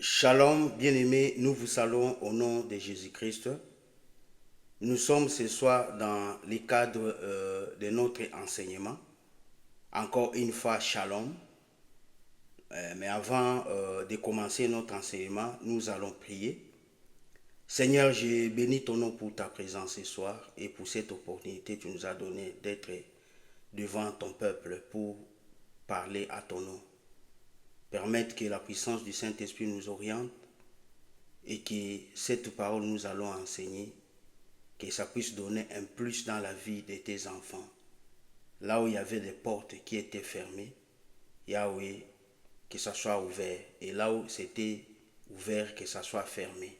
Shalom, bien-aimés, nous vous saluons au nom de Jésus-Christ. Nous sommes ce soir dans le cadre de notre enseignement. Encore une fois, shalom. Mais avant de commencer notre enseignement, nous allons prier. Seigneur, je bénis ton nom pour ta présence ce soir et pour cette opportunité que tu nous as donnée d'être devant ton peuple pour parler à ton nom. Permettre que la puissance du Saint-Esprit nous oriente et que cette parole nous allons enseigner, que ça puisse donner un plus dans la vie de tes enfants. Là où il y avait des portes qui étaient fermées, Yahweh, que ça soit ouvert. Et là où c'était ouvert, que ça soit fermé.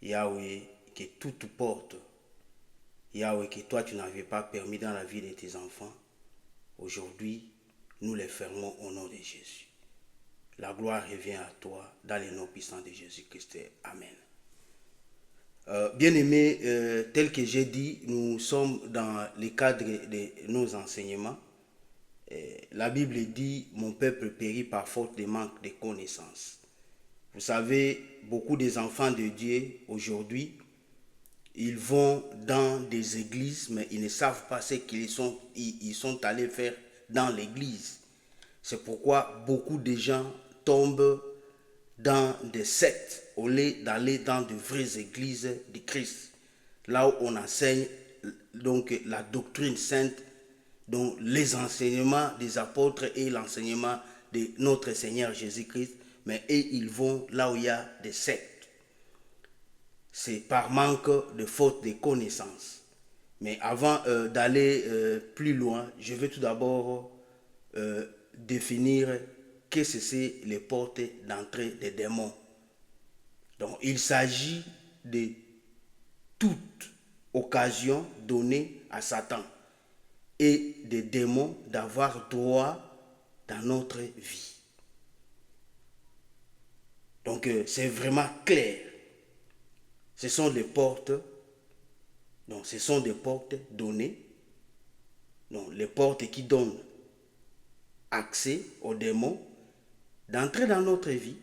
Yahweh, que toute porte, Yahweh, que toi tu n'avais pas permis dans la vie de tes enfants, aujourd'hui, nous les fermons au nom de Jésus. La gloire revient à toi dans le nom puissant de Jésus-Christ. Amen. Bien-aimés, tel que j'ai dit, nous sommes dans le cadre de nos enseignements. La Bible dit, mon peuple périt par faute de manque de connaissances. Vous savez, beaucoup des enfants de Dieu aujourd'hui, ils vont dans des églises, mais ils ne savent pas ce qu'ils sont allés faire dans l'église. C'est pourquoi beaucoup de gens tombent dans des sectes au lieu d'aller dans de vraies églises de Christ, là où on enseigne donc la doctrine sainte, donc les enseignements des apôtres et l'enseignement de notre Seigneur Jésus-Christ, mais ils vont là où il y a des sectes. C'est par manque de faute de connaissances. Mais avant d'aller plus loin, je vais tout d'abord définir qu'est-ce que c'est les portes d'entrée des démons. Donc, il s'agit de toute occasion donnée à Satan et des démons d'avoir droit dans notre vie. Donc, c'est vraiment clair. Ce sont des portes, donc ce sont des portes données, donc les portes qui donnent accès aux démons d'entrer dans notre vie.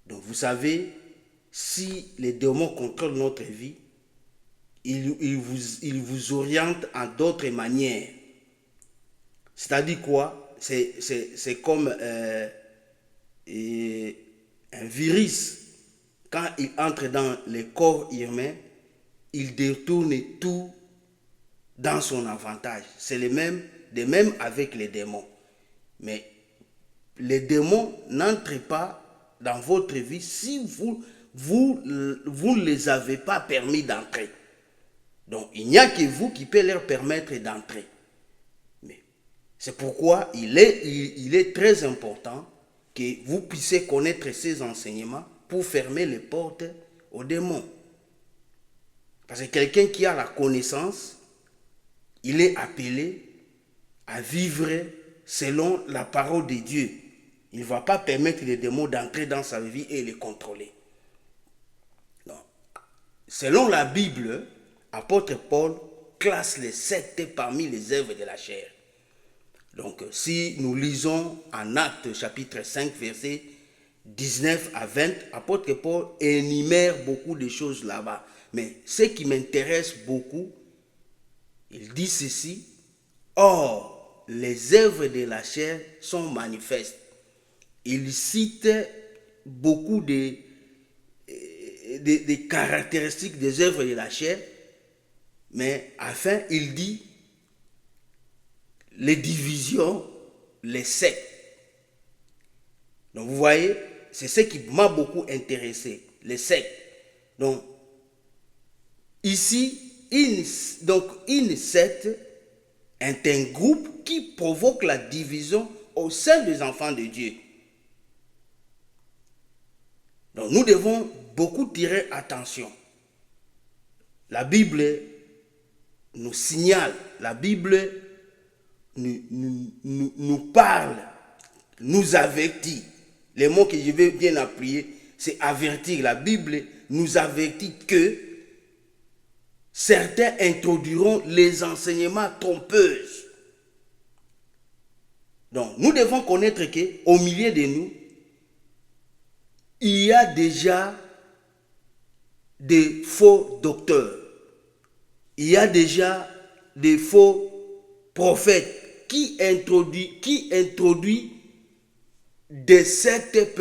Donc, vous savez, si les démons contrôlent notre vie, ils vous orientent en d'autres manières. C'est-à-dire quoi? C'est comme un virus. Quand il entre dans le corps humain, il détourne tout dans son avantage. C'est de même avec les démons. Mais les démons n'entrent pas dans votre vie si vous ne les avez pas permis d'entrer. Donc, il n'y a que vous qui pouvez leur permettre d'entrer. Mais c'est pourquoi il est très important que vous puissiez connaître ces enseignements pour fermer les portes aux démons. Parce que quelqu'un qui a la connaissance, il est appelé à vivre selon la parole de Dieu. Il ne va pas permettre les démons d'entrer dans sa vie et les contrôler. Donc, selon la Bible, apôtre Paul classe les sectes parmi les œuvres de la chair. Donc, si nous lisons en Actes chapitre 5, versets 19 à 20, apôtre Paul énumère beaucoup de choses là-bas. Mais ce qui m'intéresse beaucoup, il dit ceci: or, les œuvres de la chair sont manifestes. Il cite beaucoup de caractéristiques des œuvres de la chair, mais enfin, il dit les divisions, les sectes. Donc, vous voyez, c'est ce qui m'a beaucoup intéressé, les sectes. Donc, ici, une secte est un groupe qui provoque la division au sein des enfants de Dieu. Donc, nous devons beaucoup tirer attention. La Bible nous signale, la Bible nous parle, nous avertit. Les mots que je vais bien appuyer, c'est avertir. La Bible nous avertit que certains introduiront les enseignements trompeurs. Donc, nous devons connaître qu'au milieu de nous, il y a déjà des faux docteurs. Il y a déjà des faux prophètes qui introduit des sectes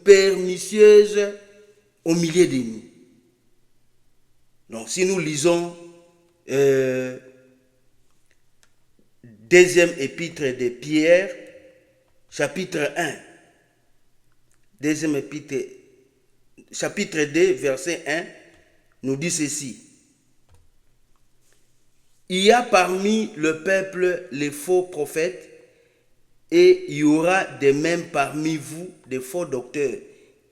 pernicieuses au milieu de nous. Donc si nous lisons deuxième épître de Pierre, chapitre 1, deuxième épître, chapitre 2, verset 1, nous dit ceci. Il y a parmi le peuple les faux prophètes, et il y aura de même parmi vous des faux docteurs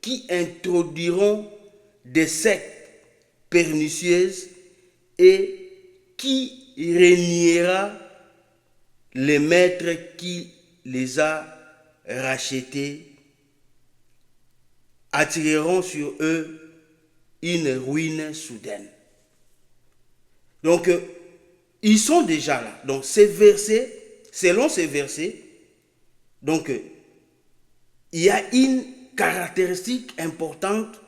qui introduiront des sectes pernicieuses et qui reniera le maître qui les a rachetés, attireront sur eux une ruine soudaine. Donc, ils sont déjà là. Donc, ces versets, selon ces versets, donc, il y a une caractéristique importante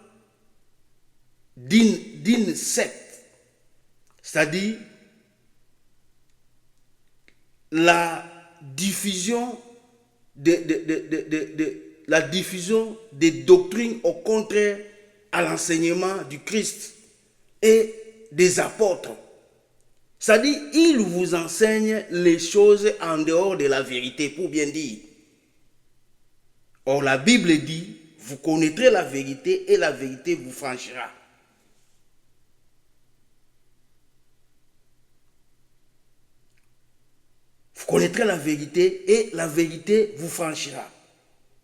d'une secte, c'est-à-dire la diffusion la diffusion des doctrines au contraire à l'enseignement du Christ et des apôtres. C'est-à-dire, ils vous enseignent les choses en dehors de la vérité, pour bien dire. Or, la Bible dit, vous connaîtrez la vérité et la vérité vous franchira. Vous connaîtrez la vérité et la vérité vous franchira.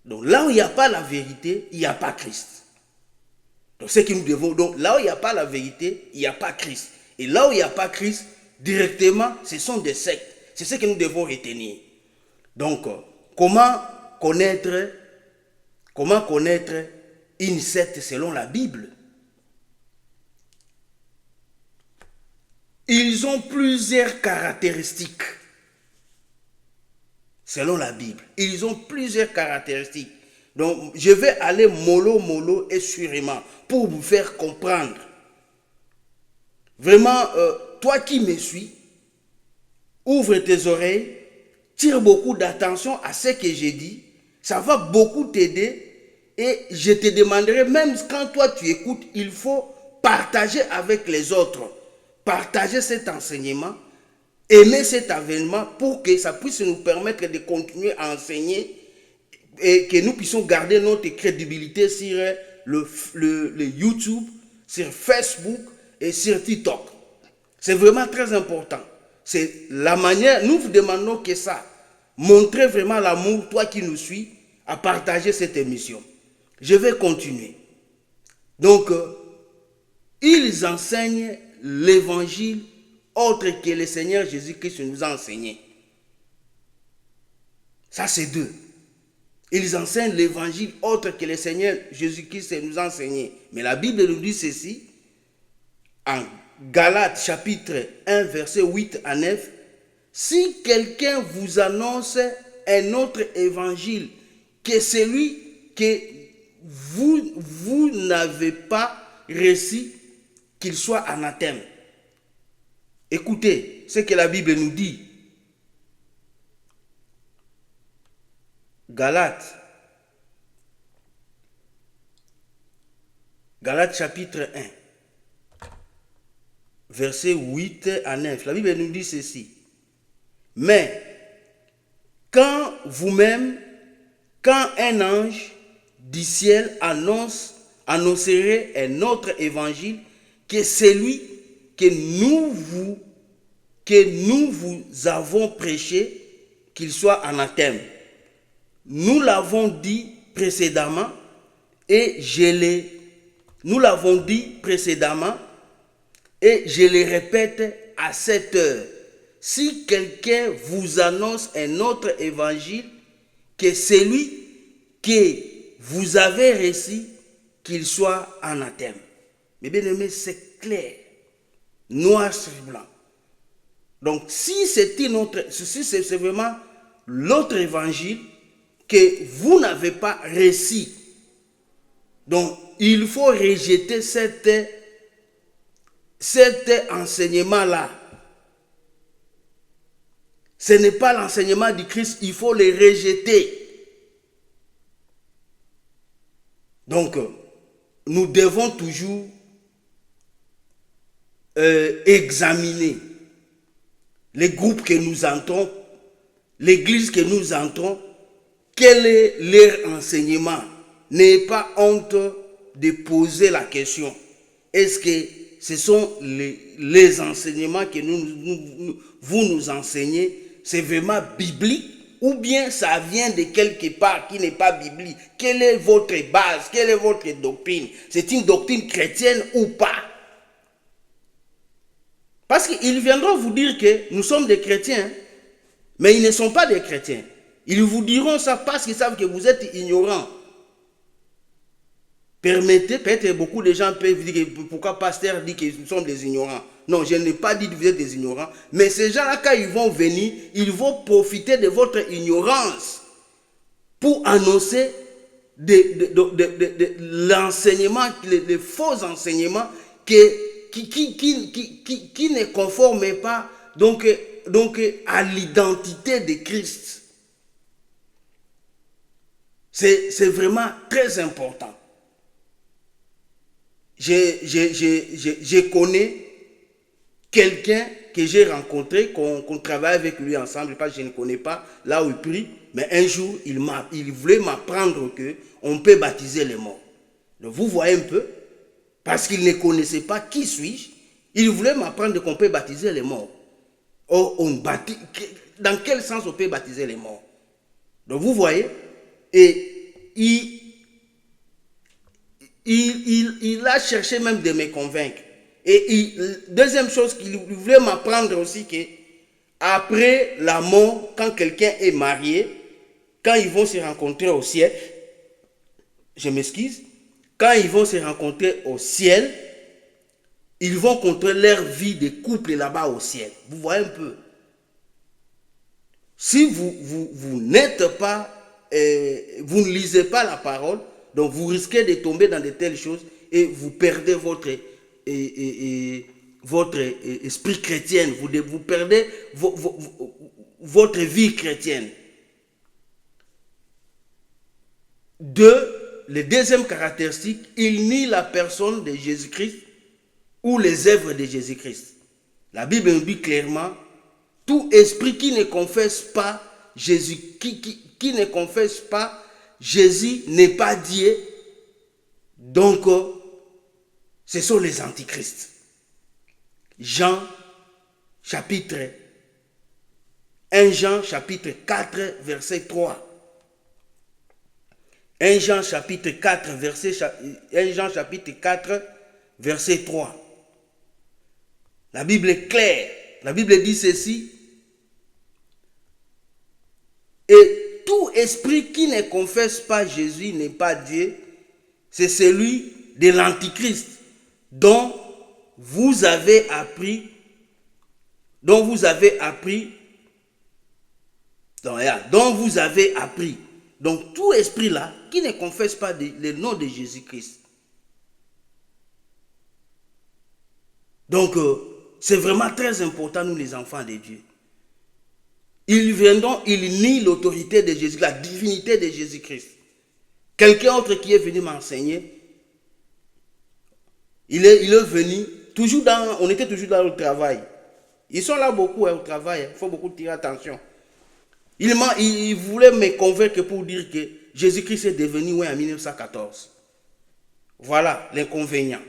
Donc là où il n'y a pas la vérité, il n'y a pas Christ. Donc c'est que nous devons. Donc là où il n'y a pas la vérité, il n'y a pas Christ. Et là où il n'y a pas Christ, directement, ce sont des sectes. C'est ce que nous devons retenir. Donc, comment connaître une secte selon la Bible? Ils ont plusieurs caractéristiques. Selon la Bible, ils ont plusieurs caractéristiques. Donc, je vais aller mollo et sûrement pour vous faire comprendre. Vraiment, toi qui me suis, ouvre tes oreilles, tire beaucoup d'attention à ce que j'ai dit. Ça va beaucoup t'aider et je te demanderai, même quand toi tu écoutes, il faut partager avec les autres. Partager cet enseignement. Aimer cet avènement pour que ça puisse nous permettre de continuer à enseigner et que nous puissions garder notre crédibilité sur le YouTube, sur Facebook et sur TikTok. C'est vraiment très important. C'est la manière, nous vous demandons que ça, montrer vraiment l'amour, toi qui nous suis, à partager cette émission. Je vais continuer. Donc, ils enseignent l'évangile autre que le Seigneur Jésus-Christ nous a enseigné. Ça, c'est deux. Ils enseignent l'évangile autre que le Seigneur Jésus-Christ nous a enseigné. Mais la Bible nous dit ceci, en Galates chapitre 1, verset 8 à 9. Si quelqu'un vous annonce un autre évangile que celui que vous n'avez pas reçu, qu'il soit anathème. Écoutez ce que la Bible nous dit. Galates chapitre 1, verset 8 à 9. La Bible nous dit ceci. Mais quand un ange du ciel annoncerait un autre évangile que celui que nous vous avons prêché, qu'il soit anathème. Nous l'avons dit précédemment et je le répète à cette heure. Si quelqu'un vous annonce un autre évangile que celui que vous avez reçu, qu'il soit anathème. Mais bien aimé, c'est clair. Noir sur blanc. Donc, si c'est vraiment l'autre évangile que vous n'avez pas reçu, Donc, il faut rejeter cet enseignement-là. Ce n'est pas l'enseignement du Christ, il faut le rejeter. Donc, nous devons toujours examiner les groupes que nous entrons, l'église que nous entrons, quel est leur enseignement. N'ayez pas honte de poser la question. Est-ce que ce sont les enseignements que vous nous enseignez, c'est vraiment biblique ou bien ça vient de quelque part qui n'est pas biblique? Quelle est votre base? Quelle est votre doctrine? C'est une doctrine chrétienne ou pas? Parce qu'ils viendront vous dire que nous sommes des chrétiens, mais ils ne sont pas des chrétiens. Ils vous diront ça parce qu'ils savent que vous êtes ignorants. Permettez, peut-être beaucoup de gens peuvent dire pourquoi pasteur dit que nous sommes des ignorants. Non, je n'ai pas dit que vous êtes des ignorants, mais ces gens-là, quand ils vont venir, ils vont profiter de votre ignorance pour annoncer l'enseignement, les faux enseignements qui ne conforment pas donc à l'identité de Christ. C'est vraiment très important. Je connais quelqu'un que j'ai rencontré, qu'on travaille avec lui ensemble, parce que je ne connais pas là où il prie, mais un jour, il voulait m'apprendre qu'on peut baptiser les morts. Donc vous voyez un peu, parce qu'il ne connaissait pas qui suis-je, il voulait m'apprendre qu'on peut baptiser les morts. Or, dans quel sens on peut baptiser les morts? Donc vous voyez, et il a cherché même de me convaincre. Et deuxième chose qu'il voulait m'apprendre aussi, que après la mort, quand quelqu'un est marié, quand ils vont se rencontrer au ciel, je m'excuse, quand ils vont se rencontrer au ciel, ils vont compter leur vie de couple là-bas au ciel. Vous voyez un peu. Si vous n'êtes pas, vous ne lisez pas la parole, donc vous risquez de tomber dans de telles choses et vous perdez votre esprit chrétien, vous perdez votre vie chrétienne. Le deuxième caractéristique, il nie la personne de Jésus-Christ ou les œuvres de Jésus-Christ. La Bible nous dit clairement, tout esprit qui ne confesse pas Jésus, qui ne confesse pas Jésus n'est pas Dieu, donc ce sont les antichrists. Jean chapitre 1 Jean chapitre 4 verset 3. 1 Jean chapitre 4 verset 3. La Bible est claire. La Bible dit ceci. Et tout esprit qui ne confesse pas Jésus n'est pas Dieu, c'est celui de l'antichrist dont vous avez appris, Donc tout esprit là qui ne confesse pas le nom de Jésus-Christ. Donc c'est vraiment très important, nous les enfants de Dieu. Ils viendront, ils nient l'autorité de Jésus, la divinité de Jésus-Christ. Quelqu'un autre qui est venu m'enseigner, il est venu, on était toujours dans le travail. Ils sont là beaucoup au travail, il faut beaucoup tirer attention. Il voulait me convaincre pour dire que Jésus-Christ est devenu en 1914. Voilà l'inconvénient.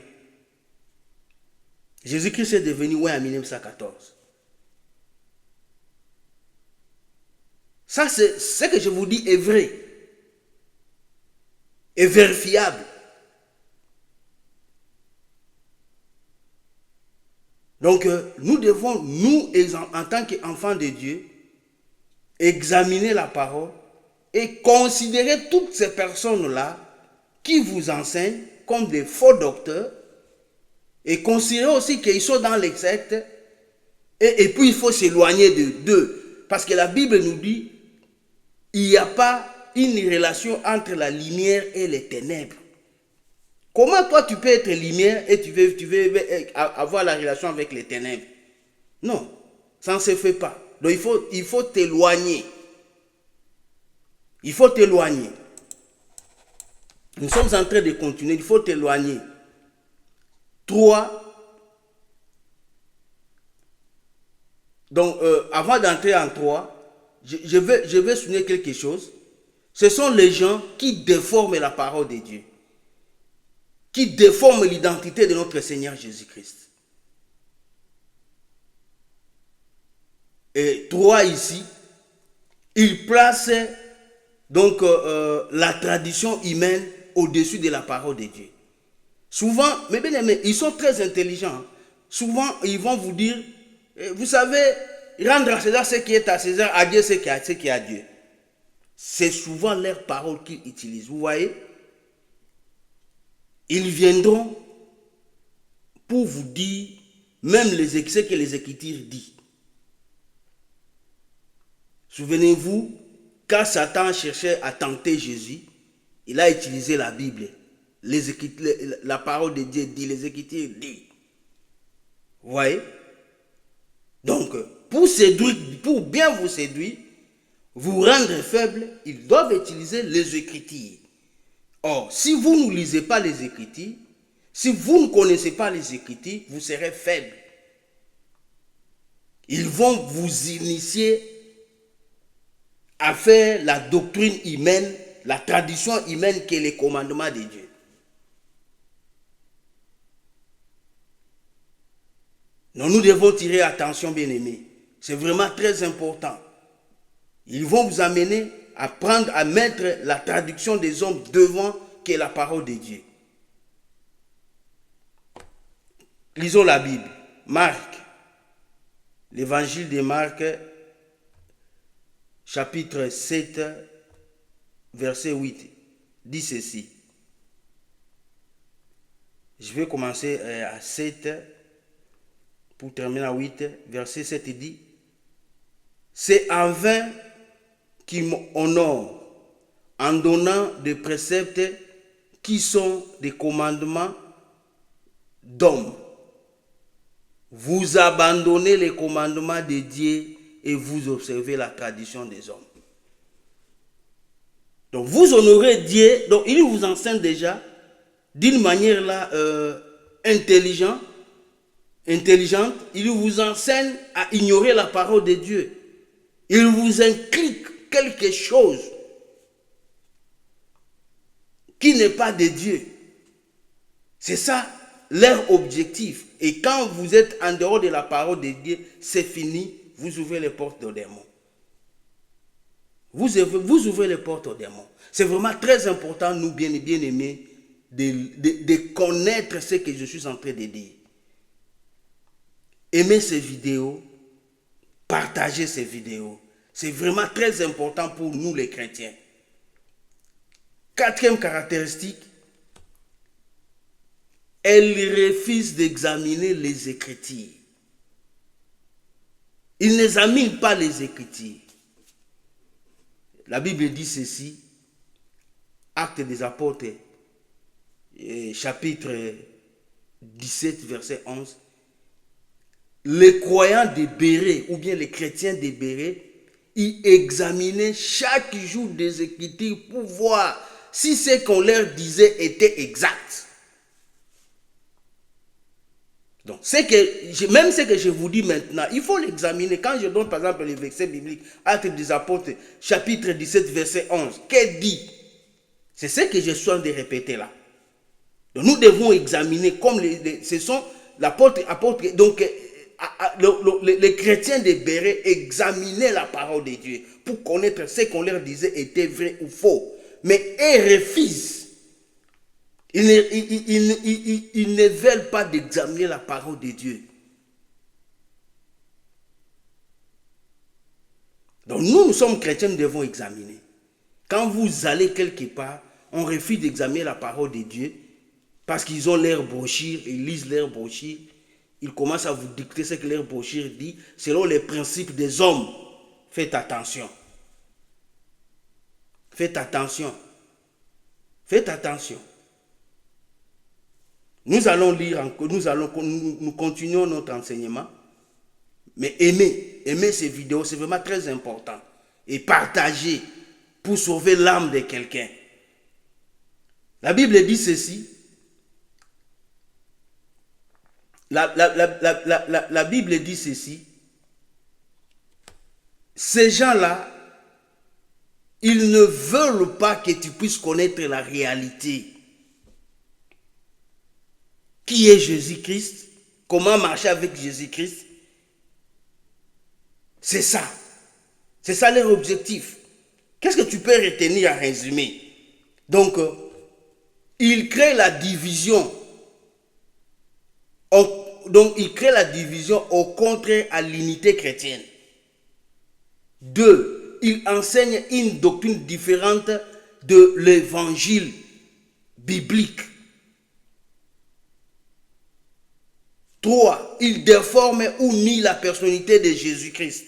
Jésus-Christ est devenu en 1914. Ça, c'est ce que je vous dis est vrai. Est vérifiable. Donc, nous devons, nous, en tant qu'enfants de Dieu, examiner la parole et considérer toutes ces personnes-là qui vous enseignent comme des faux docteurs et considérer aussi qu'ils sont dans les sectes et puis il faut s'éloigner d'eux. Parce que la Bible nous dit il n'y a pas une relation entre la lumière et les ténèbres. Comment toi tu peux être lumière et tu veux avoir la relation avec les ténèbres? Non, ça ne se fait pas. Donc il faut t'éloigner. Il faut t'éloigner. Nous sommes en train de continuer, il faut t'éloigner. 3. Donc, avant d'entrer en 3, je vais souligner quelque chose. Ce sont les gens qui déforment la parole de Dieu, qui déforment l'identité de notre Seigneur Jésus-Christ. Et 3 ici, ils placent donc la tradition humaine au-dessus de la parole de Dieu. Souvent, mes bien-aimés, ils sont très intelligents. Souvent, ils vont vous dire, vous savez, rendre à César ce qui est à César, à Dieu ce qui est à Dieu. C'est souvent leurs paroles qu'ils utilisent. Vous voyez? Ils viendront pour vous dire même ce que les Écritures disent. Souvenez-vous, quand Satan cherchait à tenter Jésus, il a utilisé la Bible. La parole de Dieu dit, les Écritures disent. Vous voyez? Donc, pour bien vous séduire, vous rendre faible, ils doivent utiliser les Écritures. Or, si vous ne lisez pas les Écritures, si vous ne connaissez pas les Écritures, vous serez faible. Ils vont vous initier à faire la doctrine humaine, la tradition humaine qui est les commandements de Dieu. Donc nous devons tirer attention, bien-aimés. C'est vraiment très important. Ils vont vous amener à mettre la traduction des hommes devant qui est la parole de Dieu. Lisons la Bible. Marc, l'évangile de Marc, chapitre 7, verset 8, dit ceci. Je vais commencer à 7 pour terminer à 8. Verset 7 dit, c'est en vain qu'ils m'honorent en donnant des préceptes qui sont des commandements d'hommes. Vous abandonnez les commandements de Dieu et vous observez la tradition des hommes. Donc vous honorez Dieu, donc il vous enseigne déjà d'une manière là intelligente, il vous enseigne à ignorer la parole de Dieu. Il vous inculque quelque chose qui n'est pas de Dieu. C'est ça leur objectif. Et quand vous êtes en dehors de la parole de Dieu, c'est fini, vous ouvrez les portes aux démons. Vous ouvrez les portes aux démons. C'est vraiment très important, nous bien-aimés, de connaître ce que je suis en train de dire. Aimez ces vidéos, partagez ces vidéos. C'est vraiment très important pour nous les chrétiens. 4e caractéristique, elle refuse d'examiner les Écritures. Il n'examine pas les Écritures. La Bible dit ceci, Actes des Apôtres, chapitre 17, verset 11. Les croyants de Béret, ou bien les chrétiens de Béret, ils examinaient chaque jour des Écritures pour voir si ce qu'on leur disait était exact. Donc, même ce que je vous dis maintenant, il faut l'examiner. Quand je donne par exemple les versets bibliques, Actes des Apôtres, chapitre 17, verset 11, qu'est-ce dit? C'est ce que je suis en train de répéter là. Donc, nous devons examiner comme ce sont l'apôtre, donc les chrétiens de Béret examinaient la parole de Dieu pour connaître ce qu'on leur disait était vrai ou faux. Mais ils refusent. Ils ne veulent pas d'examiner la parole de Dieu. Donc nous sommes chrétiens, nous devons examiner. Quand vous allez quelque part, on refuse d'examiner la parole de Dieu parce qu'ils ont leur brochure, ils lisent leur brochure, ils commencent à vous dicter ce que leur brochure dit selon les principes des hommes. Faites attention. Faites attention. Faites attention. Nous allons lire encore, nous continuons notre enseignement. Mais aimer ces vidéos, c'est vraiment très important. Et partager pour sauver l'âme de quelqu'un. La Bible dit ceci. La Bible dit ceci. Ces gens-là, ils ne veulent pas que tu puisses connaître la réalité. Qui est Jésus-Christ? Comment marcher avec Jésus-Christ? C'est ça. C'est ça leur objectif. Qu'est-ce que tu peux retenir en résumé? Donc, ils créent la division. Donc, ils créent la division au contraire à l'unité chrétienne. 2. Ils enseignent une doctrine différente de l'évangile biblique. 3. Ils déforment ou nient la personnalité de Jésus-Christ.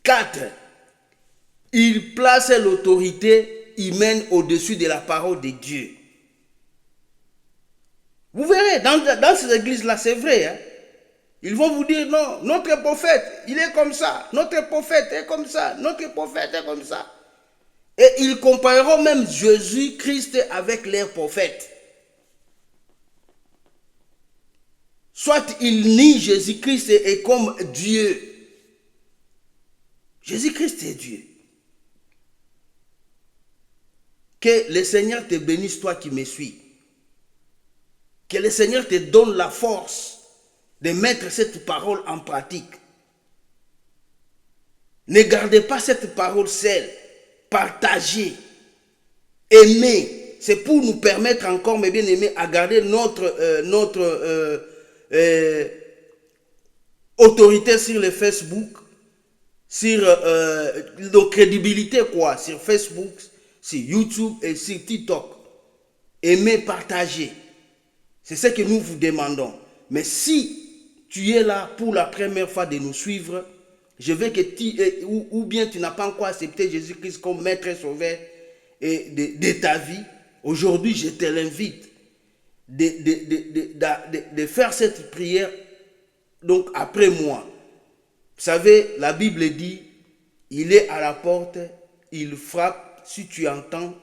4. Ils placent l'autorité humaine au-dessus de la parole de Dieu. Vous verrez, dans ces églises-là, c'est vrai. Hein? Ils vont vous dire, non, notre prophète, il est comme ça. Notre prophète est comme ça. Notre prophète est comme ça. Et ils compareront même Jésus-Christ avec leurs prophètes. Soit ils nient Jésus-Christ est comme Dieu. Jésus-Christ est Dieu. Que le Seigneur te bénisse, toi qui me suis. Que le Seigneur te donne la force de mettre cette parole en pratique. Ne gardez pas cette parole seule. Partagez. Aimez. C'est pour nous permettre encore, mes bien-aimés, à garder notre autorité sur le Facebook, sur notre crédibilité quoi, sur Facebook, sur YouTube et sur TikTok. Aimez, partagez. C'est ce que nous vous demandons. Mais si tu es là pour la première fois de nous suivre, je veux que ou bien tu n'as pas encore accepté Jésus-Christ comme maître et sauveur de ta vie, aujourd'hui je te l'invite de faire cette prière donc après moi. Vous savez, la Bible dit, il est à la porte, il frappe, si tu entends,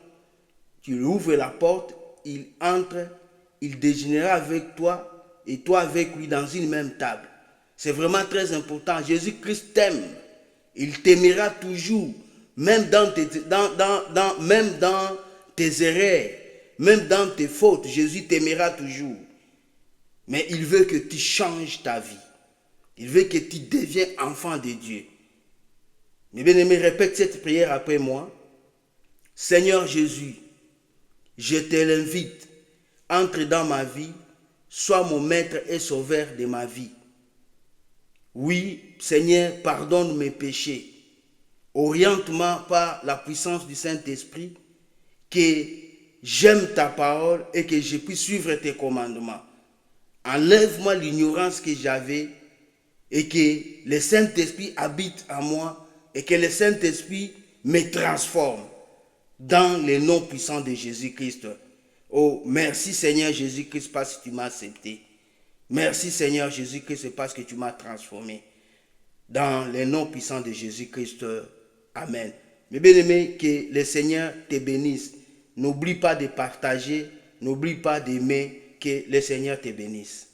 tu ouvres la porte, il entre, il déjeunera avec toi et toi avec lui dans une même table. C'est vraiment très important. Jésus-Christ t'aime. Il t'aimera toujours, même dans tes erreurs, même dans tes fautes. Jésus t'aimera toujours. Mais il veut que tu changes ta vie. Il veut que tu deviennes enfant de Dieu. Mes bien-aimés, répète cette prière après moi. Seigneur Jésus, je te l'invite. Entre dans ma vie, sois mon maître et sauveur de ma vie. Oui, Seigneur, pardonne mes péchés. Oriente-moi par la puissance du Saint-Esprit, que j'aime ta parole et que je puisse suivre tes commandements. Enlève-moi l'ignorance que j'avais et que le Saint-Esprit habite en moi et que le Saint-Esprit me transforme dans le nom puissant de Jésus-Christ. Oh, merci Seigneur Jésus-Christ parce que tu m'as accepté. Merci Seigneur Jésus-Christ parce que tu m'as transformé. Dans le nom puissant de Jésus-Christ. Amen. Mes bien-aimés, que le Seigneur te bénisse. N'oublie pas de partager, n'oublie pas d'aimer, que le Seigneur te bénisse.